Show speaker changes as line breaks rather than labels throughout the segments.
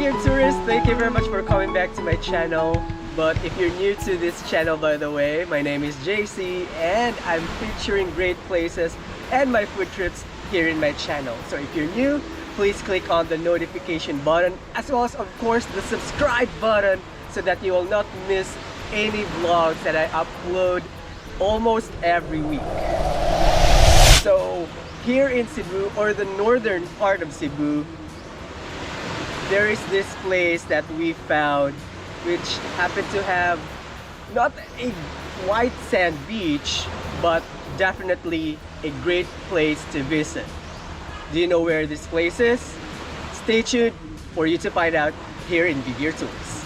dear tourists, thank you very much for coming back to my channel. But if you're new to this channel, by the way, my name is JC and I'm featuring great places and my food trips here in my channel. So if you're new, please click on the notification button as well as of course the subscribe button so that you will not miss any vlogs that I upload almost every week. So here in Cebu, or the northern part of Cebu, there is this place that we found which happened to have not a white sand beach, but definitely a great place to visit. Do you know where this place is? Stay tuned for you to find out here in Vivier Tours.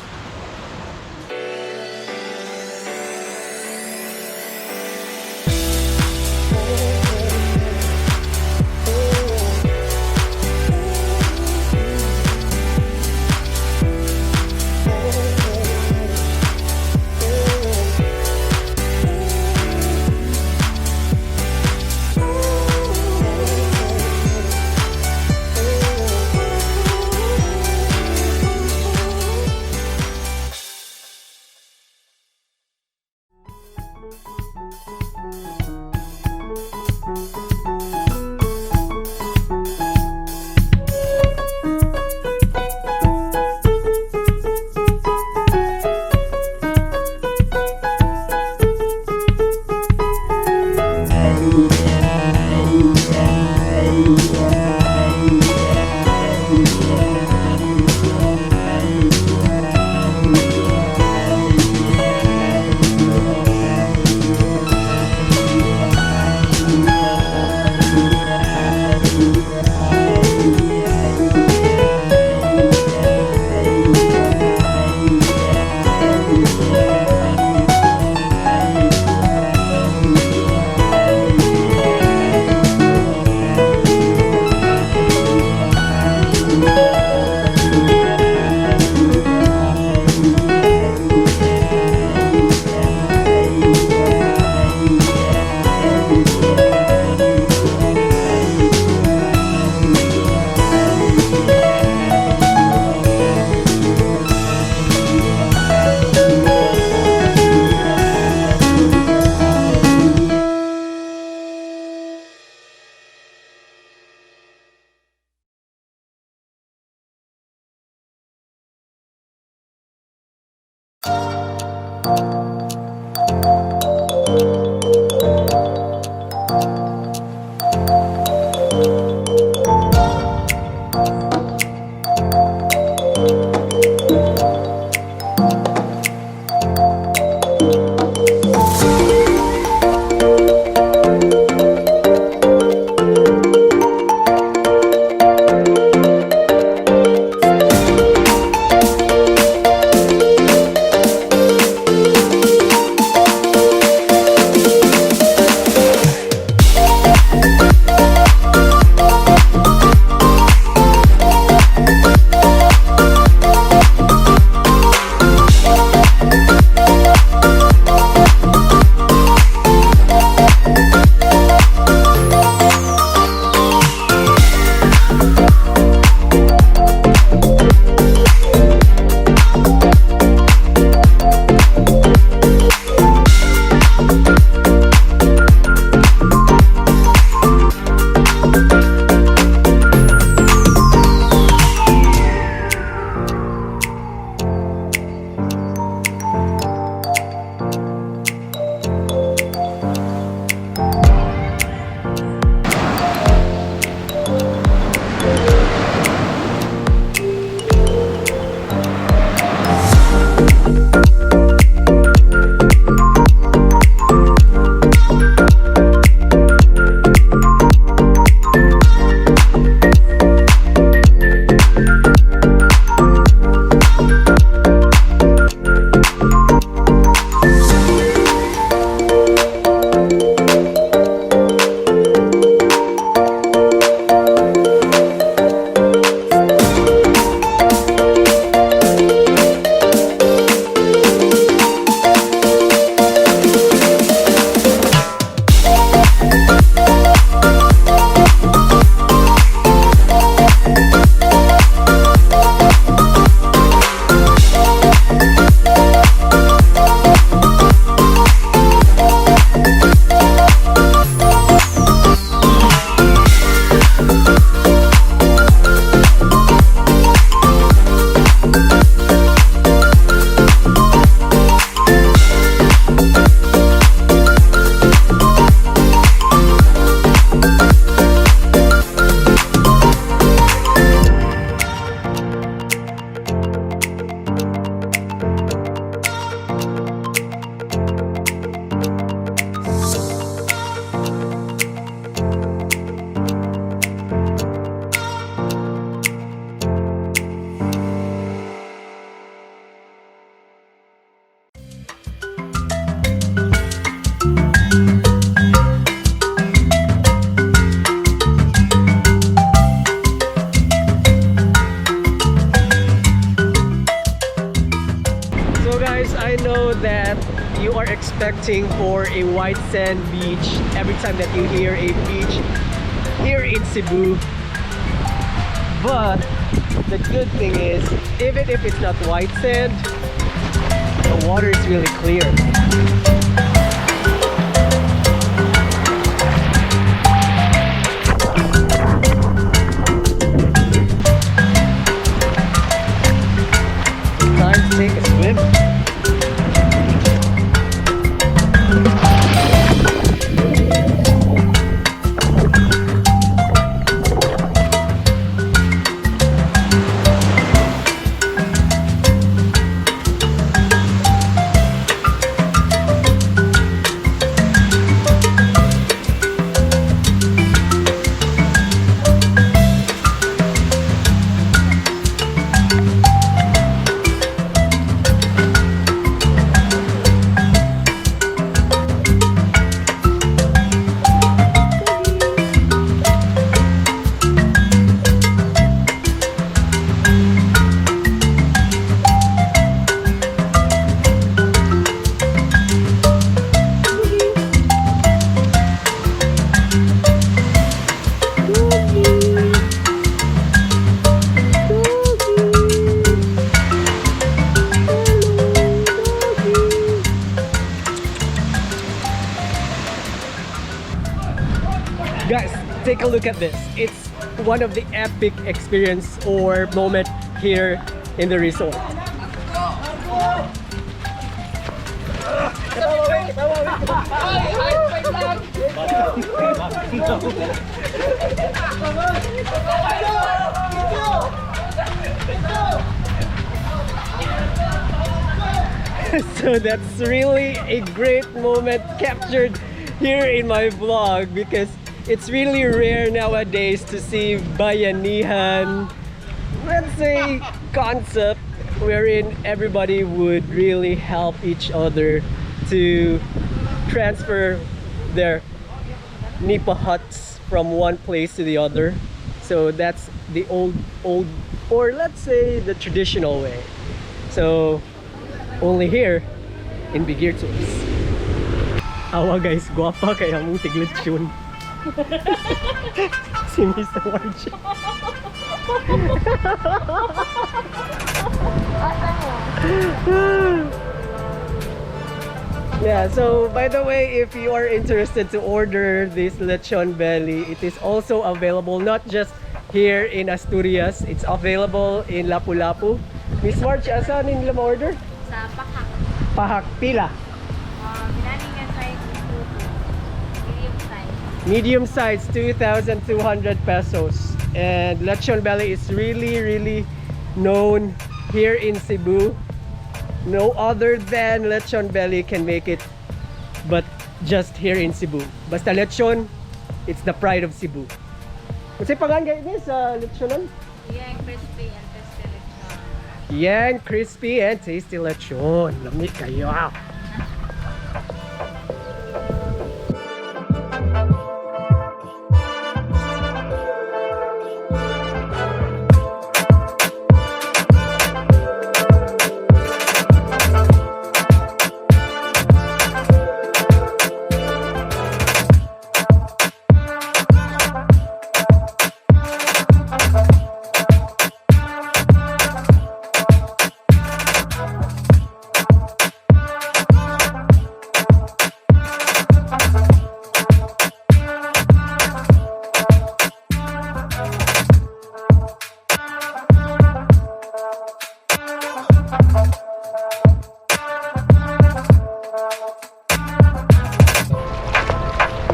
you are expecting for a white sand beach every time that you hear a beach here in Cebu. But the good thing is, even if it's not white sand, the water is really clear. Time to take a swim. Guys, take a look at this. It's one of the epic experience or moment here in the resort. So that's really a great moment captured here in my vlog, because it's really rare nowadays to see bayanihan, let's say, concept wherein everybody would really help each other to transfer their nipa huts from one place to the other. So that's the old, or let's say the traditional way. So only here in Bigirtos. Awa guys, guwapa kaya mong tiglitsyon. Si Miss Marge. Yeah, so by the way, if you are interested to order this lechon belly, it is also available not just here in Asturias, it's available in Lapu-Lapu. Miss Marge, asan nila ma-order?
Sa Pahak.
Pahak, pila?
Binalingan size medium size.
Medium size, 2,200 pesos. And lechon belly is really known here in Cebu. No other than lechon belly can make it, but just here in Cebu. Basta lechon, it's the pride of Cebu. What's yung pangalan guys sa lechonan?
Yang crispy and tasty lechon.
Yang crispy and tasty lechon. Lamig kayo.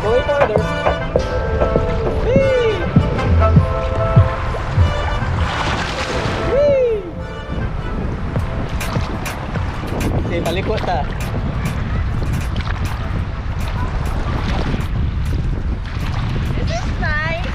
Going farther. Whee! Whee! Okay, palikot ta.
This is nice.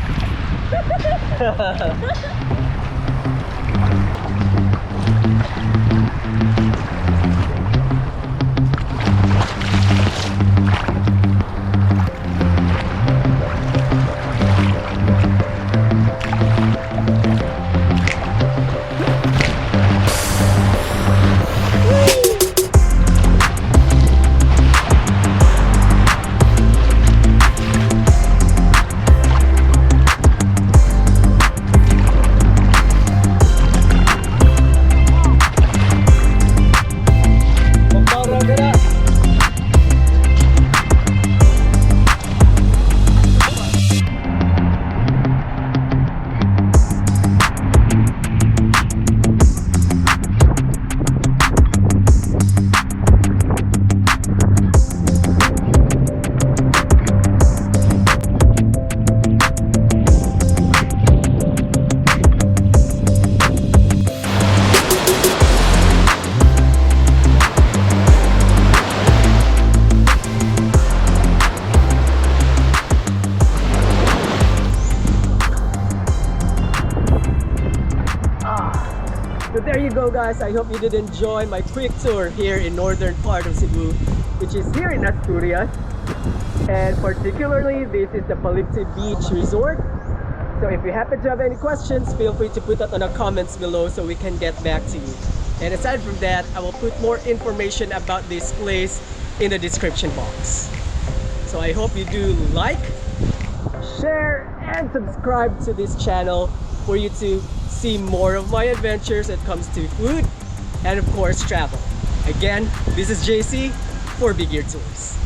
there you go, guys. I hope you did enjoy my quick tour here in northern part of Cebu, which is here in Asturias. And particularly, this is the Palicte Beach Resort. So if you happen to have any questions, feel free to put that on the comments below so we can get back to you. And aside from that, I will put more information about this place in the description box. So I hope you do like, share, and subscribe to this channel for you to see more of my adventures when it comes to food and of course travel. Again, this is JC for Big Ear Tours.